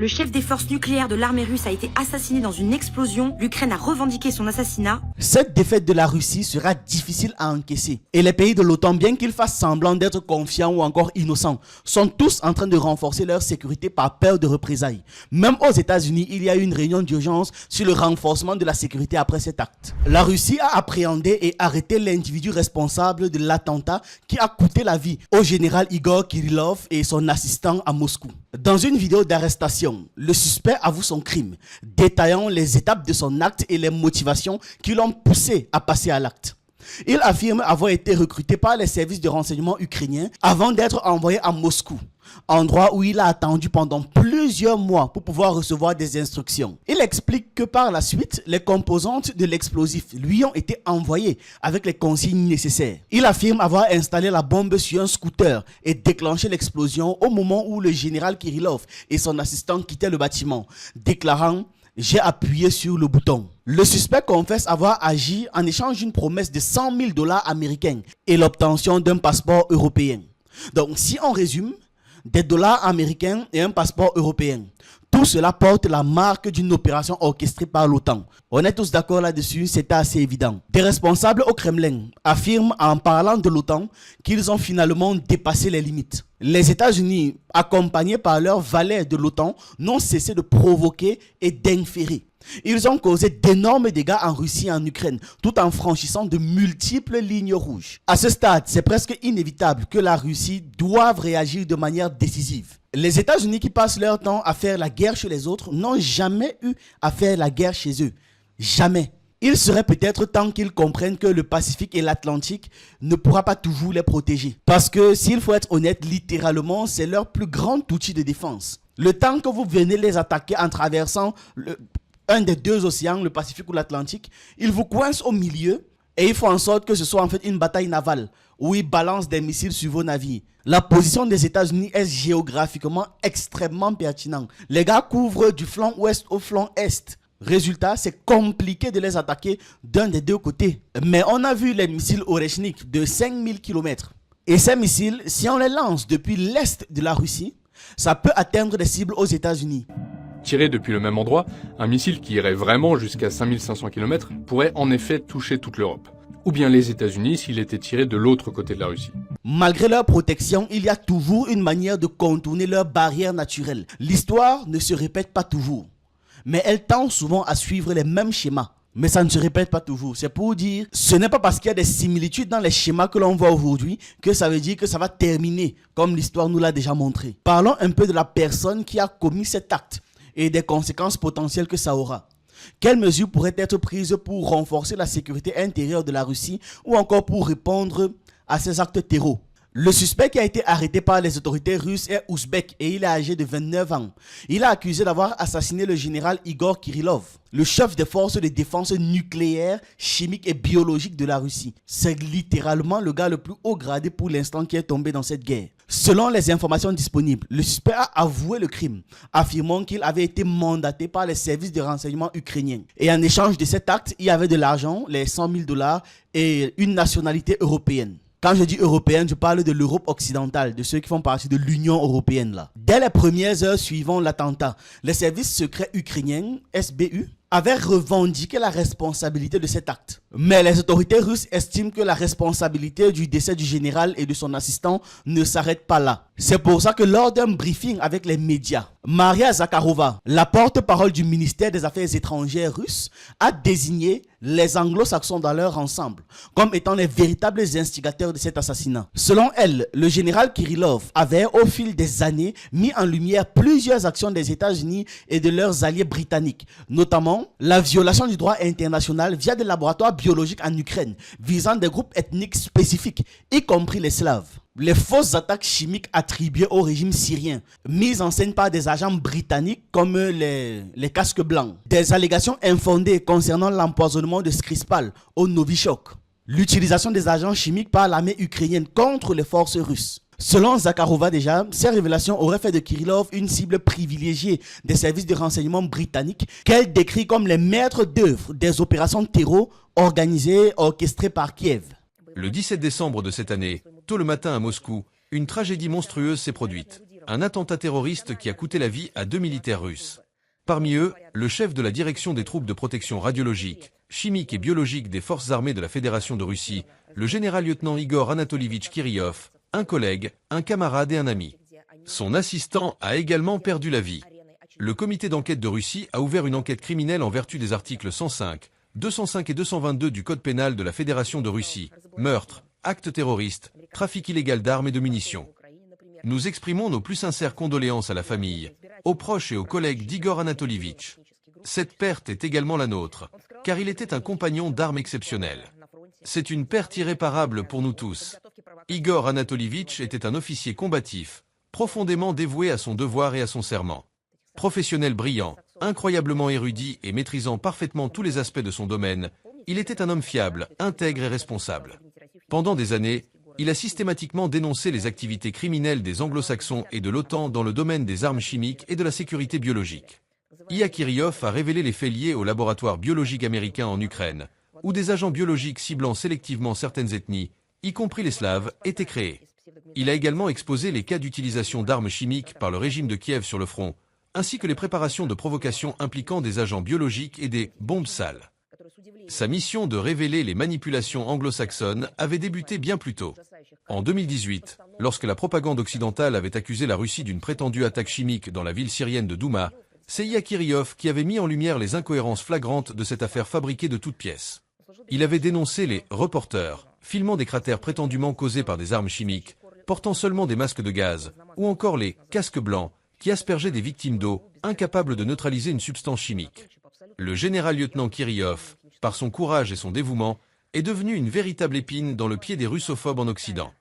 Le chef des forces nucléaires de l'armée russe a été assassiné dans une explosion. L'Ukraine a revendiqué son assassinat. Cette défaite de la Russie sera difficile à encaisser. Et les pays de l'OTAN, bien qu'ils fassent semblant d'être confiants ou encore innocents, sont tous en train de renforcer leur sécurité par peur de représailles. Même aux États-Unis, il y a eu une réunion d'urgence sur le renforcement de la sécurité après cet acte. La Russie a appréhendé et arrêté l'individu responsable de l'attentat qui a coûté la vie au général Igor Kirillov et son assistant à Moscou. Dans une vidéo d'arrestation, le suspect avoue son crime, détaillant les étapes de son acte et les motivations qui l'ont poussé à passer à l'acte. Il affirme avoir été recruté par les services de renseignement ukrainiens avant d'être envoyé à Moscou, endroit où il a attendu pendant plusieurs mois pour pouvoir recevoir des instructions. Il explique que par la suite, les composantes de l'explosif lui ont été envoyées avec les consignes nécessaires. Il affirme avoir installé la bombe sur un scooter et déclenché l'explosion au moment où le général Kirillov et son assistant quittaient le bâtiment, déclarant « J'ai appuyé sur le bouton ». Le suspect confesse avoir agi en échange d'une promesse de 100 000 $ américains et l'obtention d'un passeport européen. Donc si on résume, des dollars américains et un passeport européen. Tout cela porte la marque d'une opération orchestrée par l'OTAN. On est tous d'accord là-dessus, c'est assez évident. Des responsables au Kremlin affirment en parlant de l'OTAN qu'ils ont finalement dépassé les limites. Les États-Unis, accompagnés par leurs valets de l'OTAN, n'ont cessé de provoquer et d'inférer. Ils ont causé d'énormes dégâts en Russie et en Ukraine, tout en franchissant de multiples lignes rouges. À ce stade, c'est presque inévitable que la Russie doive réagir de manière décisive. Les États-Unis qui passent leur temps à faire la guerre chez les autres n'ont jamais eu à faire la guerre chez eux. Jamais. Il serait peut-être temps qu'ils comprennent que le Pacifique et l'Atlantique ne pourra pas toujours les protéger. Parce que, s'il faut être honnête, littéralement, c'est leur plus grand outil de défense. Le temps que vous venez les attaquer en traversant un des deux océans, le Pacifique ou l'Atlantique, ils vous coincent au milieu et ils font en sorte que ce soit en fait une bataille navale où ils balancent des missiles sur vos navires. La position des États-Unis est géographiquement extrêmement pertinente. Les gars couvrent du flanc ouest au flanc est. Résultat, c'est compliqué de les attaquer d'un des deux côtés. Mais on a vu les missiles Oreshnik de 5000 km. Et ces missiles, si on les lance depuis l'est de la Russie, ça peut atteindre des cibles aux États-Unis. Tiré depuis le même endroit, un missile qui irait vraiment jusqu'à 5500 km pourrait en effet toucher toute l'Europe. Ou bien les États-Unis s'il était tiré de l'autre côté de la Russie. Malgré leur protection, il y a toujours une manière de contourner leurs barrières naturelles. L'histoire ne se répète pas toujours, mais elle tend souvent à suivre les mêmes schémas. Mais ça ne se répète pas toujours. C'est pour dire, ce n'est pas parce qu'il y a des similitudes dans les schémas que l'on voit aujourd'hui que ça veut dire que ça va terminer, comme l'histoire nous l'a déjà montré. Parlons un peu de la personne qui a commis cet acte et des conséquences potentielles que ça aura. Quelles mesures pourraient être prises pour renforcer la sécurité intérieure de la Russie ou encore pour répondre à ces actes terreaux? Le suspect qui a été arrêté par les autorités russes est ouzbek et il est âgé de 29 ans. Il est accusé d'avoir assassiné le général Igor Kirillov, le chef des forces de défense nucléaire, chimique et biologique de la Russie. C'est littéralement le gars le plus haut gradé pour l'instant qui est tombé dans cette guerre. Selon les informations disponibles, le suspect a avoué le crime, affirmant qu'il avait été mandaté par les services de renseignement ukrainiens. Et en échange de cet acte, il y avait de l'argent, les 100 000 $ et une nationalité européenne. Quand je dis européenne, je parle de l'Europe occidentale, de ceux qui font partie de l'Union européenne là. Dès les premières heures suivant l'attentat, les services secrets ukrainiens, SBU, avaient revendiqué la responsabilité de cet acte. Mais les autorités russes estiment que la responsabilité du décès du général et de son assistant ne s'arrête pas là. C'est pour ça que lors d'un briefing avec les médias, Maria Zakharova, la porte-parole du ministère des Affaires étrangères russe, a désigné les anglo-saxons dans leur ensemble comme étant les véritables instigateurs de cet assassinat. Selon elle, le général Kirillov avait au fil des années mis en lumière plusieurs actions des États-Unis et de leurs alliés britanniques, notamment la violation du droit international via des laboratoires biologiques en Ukraine visant des groupes ethniques spécifiques, y compris les Slaves. Les fausses attaques chimiques attribuées au régime syrien, mises en scène par des agents britanniques comme les casques blancs. Des allégations infondées concernant l'empoisonnement de Skripal au Novichok. L'utilisation des agents chimiques par l'armée ukrainienne contre les forces russes. Selon Zakharova déjà, ces révélations auraient fait de Kirillov une cible privilégiée des services de renseignement britanniques qu'elle décrit comme les maîtres d'œuvre des opérations terreau organisées, orchestrées par Kiev. Le 17 décembre de cette année, tôt le matin à Moscou, une tragédie monstrueuse s'est produite. un attentat terroriste qui a coûté la vie à 2 militaires russes. Parmi eux, le chef de la direction des troupes de protection radiologique, chimique et biologique des forces armées de la Fédération de Russie, le général-lieutenant Igor Anatolievitch Kirillov, un collègue, un camarade et un ami. Son assistant a également perdu la vie. Le comité d'enquête de Russie a ouvert une enquête criminelle en vertu des articles 105, 205 et 222 du Code pénal de la Fédération de Russie, meurtre, acte terroriste, trafic illégal d'armes et de munitions. Nous exprimons nos plus sincères condoléances à la famille, aux proches et aux collègues d'Igor Anatolievitch. Cette perte est également la nôtre, car il était un compagnon d'armes exceptionnel. C'est une perte irréparable pour nous tous. Igor Anatolievitch était un officier combatif, profondément dévoué à son devoir et à son serment. Professionnel brillant, incroyablement érudit et maîtrisant parfaitement tous les aspects de son domaine, il était un homme fiable, intègre et responsable. Pendant des années, il a systématiquement dénoncé les activités criminelles des anglo-saxons et de l'OTAN dans le domaine des armes chimiques et de la sécurité biologique. I.A. Kirillov a révélé les faits liés au laboratoire biologique américain en Ukraine, où des agents biologiques ciblant sélectivement certaines ethnies, y compris les Slaves, étaient créés. Il a également exposé les cas d'utilisation d'armes chimiques par le régime de Kiev sur le front, ainsi que les préparations de provocations impliquant des agents biologiques et des bombes sales. Sa mission de révéler les manipulations anglo-saxonnes avait débuté bien plus tôt. En 2018, lorsque la propagande occidentale avait accusé la Russie d'une prétendue attaque chimique dans la ville syrienne de Douma, c'est I.A. Kirillov qui avait mis en lumière les incohérences flagrantes de cette affaire fabriquée de toutes pièces. Il avait dénoncé les « reporters » filmant des cratères prétendument causés par des armes chimiques, portant seulement des masques de gaz, ou encore les « casques blancs » qui aspergeaient des victimes d'eau, incapables de neutraliser une substance chimique. Le général-lieutenant Kirillov, par son courage et son dévouement, est devenu une véritable épine dans le pied des russophobes en Occident.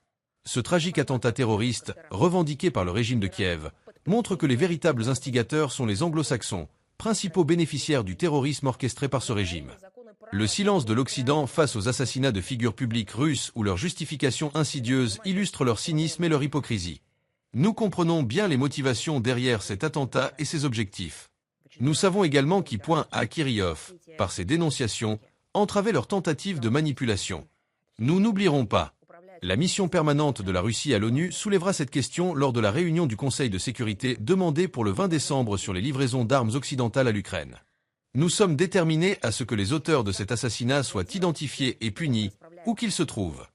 Ce tragique attentat terroriste, revendiqué par le régime de Kiev, montre que les véritables instigateurs sont les anglo-saxons, principaux bénéficiaires du terrorisme orchestré par ce régime. Le silence de l'Occident face aux assassinats de figures publiques russes ou leurs justifications insidieuses illustre leur cynisme et leur hypocrisie. Nous comprenons bien les motivations derrière cet attentat et ses objectifs. Nous savons également qui I.A. Kirillov, par ses dénonciations, entravait leur tentative de manipulation. Nous n'oublierons pas. La mission permanente de la Russie à l'ONU soulèvera cette question lors de la réunion du Conseil de sécurité demandée pour le 20 décembre sur les livraisons d'armes occidentales à l'Ukraine. Nous sommes déterminés à ce que les auteurs de cet assassinat soient identifiés et punis, où qu'ils se trouvent.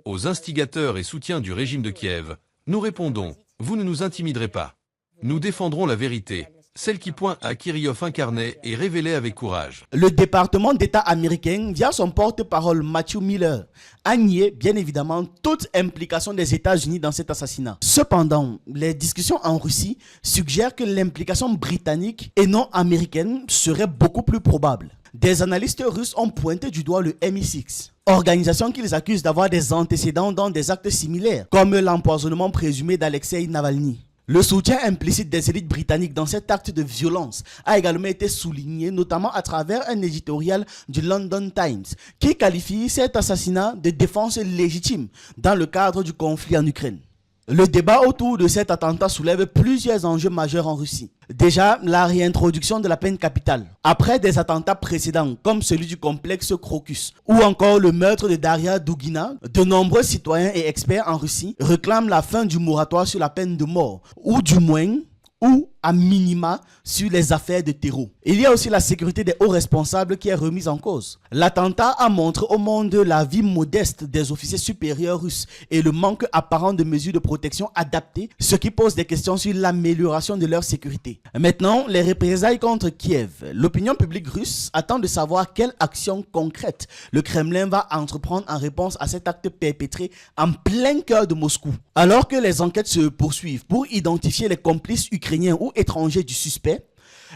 Aux instigateurs et soutiens du régime de Kiev, nous répondons, vous ne nous intimiderez pas. Nous défendrons la vérité, celle qui I.A. Kirillov incarnait et révélait avec courage. Le département d'État américain, via son porte-parole Matthew Miller, a nié bien évidemment toute implication des États-Unis dans cet assassinat. Cependant, les discussions en Russie suggèrent que l'implication britannique et non américaine serait beaucoup plus probable. Des analystes russes ont pointé du doigt le MI6, organisation qu'ils accusent d'avoir des antécédents dans des actes similaires, comme l'empoisonnement présumé d'Alexei Navalny. Le soutien implicite des élites britanniques dans cet acte de violence a également été souligné, notamment à travers un éditorial du London Times, qui qualifie cet assassinat de défense légitime dans le cadre du conflit en Ukraine. Le débat autour de cet attentat soulève plusieurs enjeux majeurs en Russie. Déjà, la réintroduction de la peine capitale. Après des attentats précédents, comme celui du complexe Crocus, ou encore le meurtre de Daria Dugina, de nombreux citoyens et experts en Russie réclament la fin du moratoire sur la peine de mort, ou du moins, ou à minima sur les affaires de terreau. Il y a aussi la sécurité des hauts responsables qui est remise en cause. L'attentat a montré au monde la vie modeste des officiers supérieurs russes et le manque apparent de mesures de protection adaptées, ce qui pose des questions sur l'amélioration de leur sécurité. Maintenant, les représailles contre Kiev. L'opinion publique russe attend de savoir quelle action concrète le Kremlin va entreprendre en réponse à cet acte perpétré en plein cœur de Moscou. Alors que les enquêtes se poursuivent pour identifier les complices ukrainiens ou étrangers du suspect,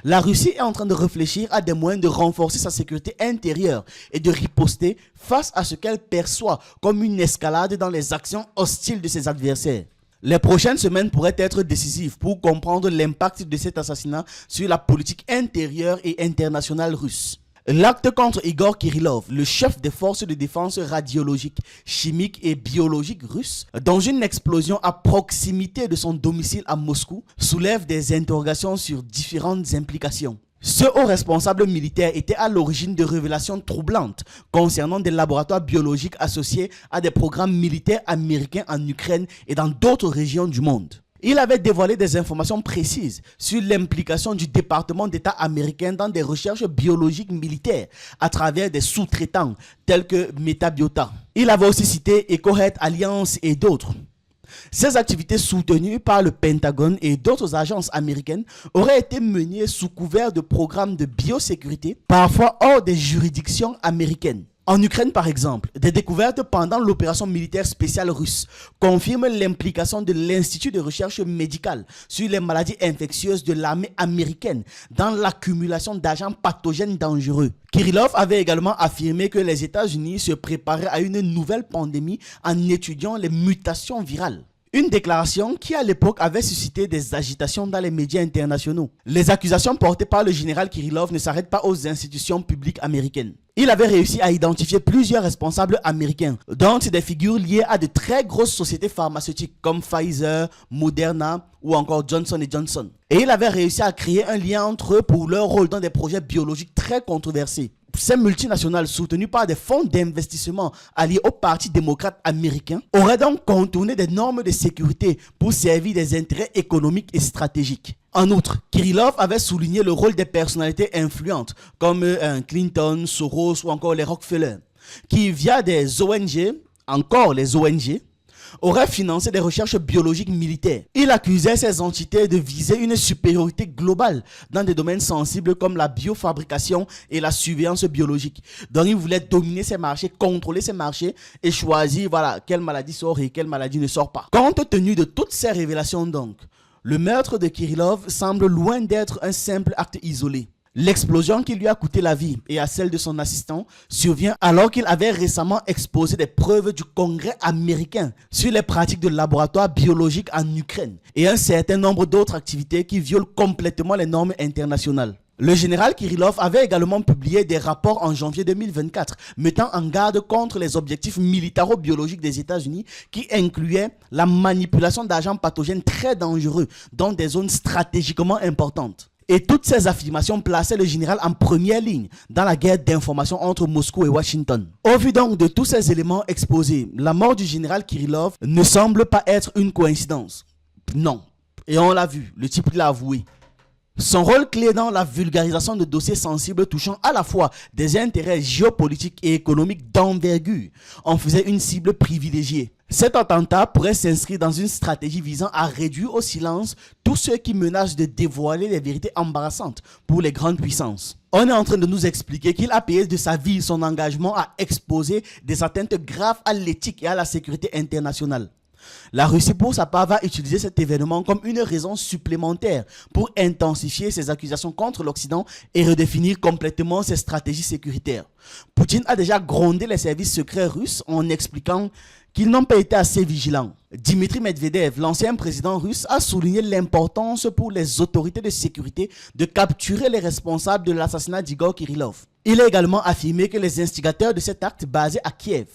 la Russie est en train de réfléchir à des moyens de renforcer sa sécurité intérieure et de riposter face à ce qu'elle perçoit comme une escalade dans les actions hostiles de ses adversaires. Les prochaines semaines pourraient être décisives pour comprendre l'impact de cet assassinat sur la politique intérieure et internationale russe. L'acte contre Igor Kirillov, le chef des forces de défense radiologique, chimique et biologique russes, dans une explosion à proximité de son domicile à Moscou, soulève des interrogations sur différentes implications. Ce haut responsable militaire était à l'origine de révélations troublantes concernant des laboratoires biologiques associés à des programmes militaires américains en Ukraine et dans d'autres régions du monde. Il avait dévoilé des informations précises sur l'implication du département d'État américain dans des recherches biologiques militaires à travers des sous-traitants tels que Metabiota. Il avait aussi cité EcoHealth Alliance et d'autres. Ces activités soutenues par le Pentagone et d'autres agences américaines auraient été menées sous couvert de programmes de biosécurité, parfois hors des juridictions américaines. En Ukraine, par exemple, des découvertes pendant l'opération militaire spéciale russe confirment l'implication de l'Institut de recherche médicale sur les maladies infectieuses de l'armée américaine dans l'accumulation d'agents pathogènes dangereux. Kirillov avait également affirmé que les États-Unis se préparaient à une nouvelle pandémie en étudiant les mutations virales. Une déclaration qui à l'époque avait suscité des agitations dans les médias internationaux. Les accusations portées par le général Kirillov ne s'arrêtent pas aux institutions publiques américaines. Il avait réussi à identifier plusieurs responsables américains, dont des figures liées à de très grosses sociétés pharmaceutiques comme Pfizer, Moderna ou encore Johnson & Johnson. Et il avait réussi à créer un lien entre eux pour leur rôle dans des projets biologiques très controversés. Ces multinationales soutenues par des fonds d'investissement alliés au Parti démocrate américain auraient donc contourné des normes de sécurité pour servir des intérêts économiques et stratégiques. En outre, Kirillov avait souligné le rôle des personnalités influentes comme Clinton, Soros ou encore les Rockefeller, qui via des ONG, encore les ONG, auraient financé des recherches biologiques militaires. Il accusait ces entités de viser une supériorité globale dans des domaines sensibles comme la biofabrication et la surveillance biologique. Donc il voulait dominer ces marchés, contrôler ces marchés et choisir quelle maladie sort et quelle maladie ne sort pas. Compte tenu de toutes ces révélations donc, le meurtre de Kirillov semble loin d'être un simple acte isolé. L'explosion qui lui a coûté la vie et à celle de son assistant survient alors qu'il avait récemment exposé des preuves du Congrès américain sur les pratiques de laboratoire biologique en Ukraine et un certain nombre d'autres activités qui violent complètement les normes internationales. Le général Kirillov avait également publié des rapports en janvier 2024 mettant en garde contre les objectifs militaro-biologiques des États-Unis qui incluaient la manipulation d'agents pathogènes très dangereux dans des zones stratégiquement importantes. Et toutes ces affirmations plaçaient le général en première ligne dans la guerre d'information entre Moscou et Washington. Au vu donc de tous ces éléments exposés, la mort du général Kirillov ne semble pas être une coïncidence. Non. Et on l'a vu, le type l'a avoué. Son rôle clé dans la vulgarisation de dossiers sensibles touchant à la fois des intérêts géopolitiques et économiques d'envergure en faisait une cible privilégiée. Cet attentat pourrait s'inscrire dans une stratégie visant à réduire au silence tous ceux qui menacent de dévoiler les vérités embarrassantes pour les grandes puissances. On est en train de nous expliquer qu'il a payé de sa vie son engagement à exposer des atteintes graves à l'éthique et à la sécurité internationale. La Russie, pour sa part, va utiliser cet événement comme une raison supplémentaire pour intensifier ses accusations contre l'Occident et redéfinir complètement ses stratégies sécuritaires. Poutine a déjà grondé les services secrets russes en expliquant qu'ils n'ont pas été assez vigilants. Dmitri Medvedev, l'ancien président russe, a souligné l'importance pour les autorités de sécurité de capturer les responsables de l'assassinat d'Igor Kirillov. Il a également affirmé que les instigateurs de cet acte basé à Kiev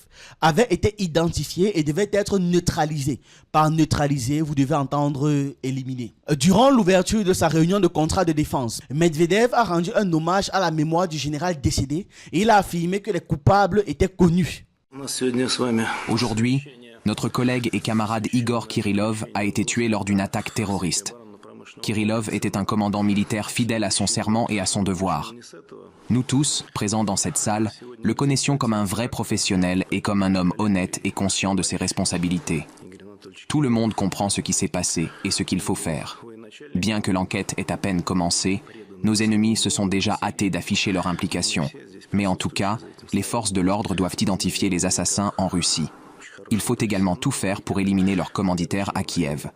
avaient été identifiés et devaient être neutralisés. Par neutraliser, vous devez entendre éliminer. Durant l'ouverture de sa réunion de contrat de défense, Medvedev a rendu un hommage à la mémoire du général décédé et il a affirmé que les coupables étaient connus. Aujourd'hui, notre collègue et camarade Igor Kirillov a été tué lors d'une attaque terroriste. Kirillov était un commandant militaire fidèle à son serment et à son devoir. Nous tous, présents dans cette salle, le connaissions comme un vrai professionnel et comme un homme honnête et conscient de ses responsabilités. Tout le monde comprend ce qui s'est passé et ce qu'il faut faire. Bien que l'enquête ait à peine commencé, nos ennemis se sont déjà hâtés d'afficher leur implication. Mais en tout cas, les forces de l'ordre doivent identifier les assassins en Russie. Il faut également tout faire pour éliminer leurs commanditaires à Kiev.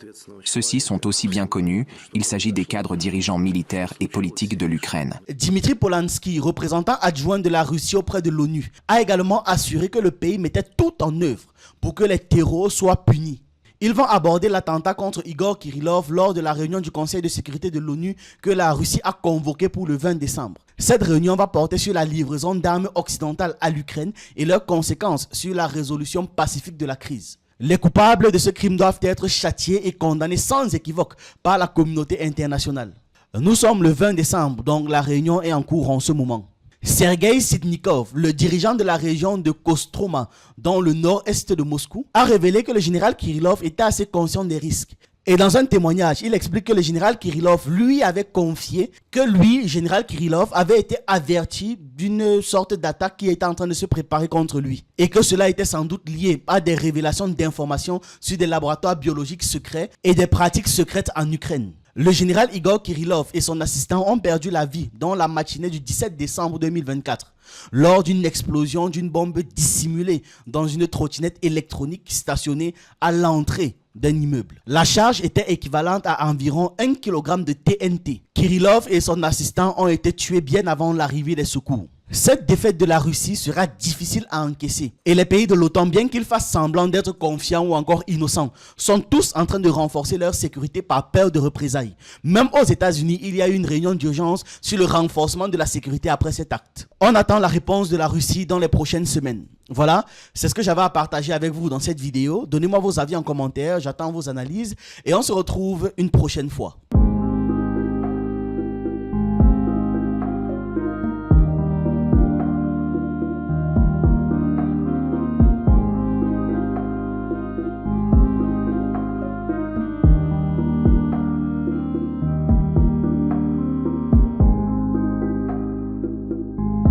Ceux-ci sont aussi bien connus, il s'agit des cadres dirigeants militaires et politiques de l'Ukraine. Dmitry Polansky, représentant adjoint de la Russie auprès de l'ONU, a également assuré que le pays mettait tout en œuvre pour que les terreaux soient punis. Ils vont aborder l'attentat contre Igor Kirillov lors de la réunion du Conseil de sécurité de l'ONU que la Russie a convoquée pour le 20 décembre. Cette réunion va porter sur la livraison d'armes occidentales à l'Ukraine et leurs conséquences sur la résolution pacifique de la crise. Les coupables de ce crime doivent être châtiés et condamnés sans équivoque par la communauté internationale. Nous sommes le 20 décembre, donc la réunion est en cours en ce moment. Sergei Sitnikov, le dirigeant de la région de Kostroma, dans le nord-est de Moscou, a révélé que le général Kirillov était assez conscient des risques Et dans un témoignage, il explique que le général Kirillov lui avait confié que lui, général Kirillov, avait été averti d'une sorte d'attaque qui était en train de se préparer contre lui. Et que cela était sans doute lié à des révélations d'informations sur des laboratoires biologiques secrets et des pratiques secrètes en Ukraine. Le général Igor Kirillov et son assistant ont perdu la vie dans la matinée du 17 décembre 2024 lors d'une explosion d'une bombe dissimulée dans une trottinette électronique stationnée à l'entrée d'un immeuble. La charge était équivalente à environ 1 kg de TNT. Kirillov et son assistant ont été tués bien avant l'arrivée des secours. Cette défaite de la Russie sera difficile à encaisser. Et les pays de l'OTAN, bien qu'ils fassent semblant d'être confiants ou encore innocents, sont tous en train de renforcer leur sécurité par peur de représailles. Même aux États-Unis, il y a eu une réunion d'urgence sur le renforcement de la sécurité après cet acte. On attend la réponse de la Russie dans les prochaines semaines. Voilà, c'est ce que j'avais à partager avec vous dans cette vidéo. Donnez-moi vos avis en commentaire, j'attends vos analyses et on se retrouve une prochaine fois.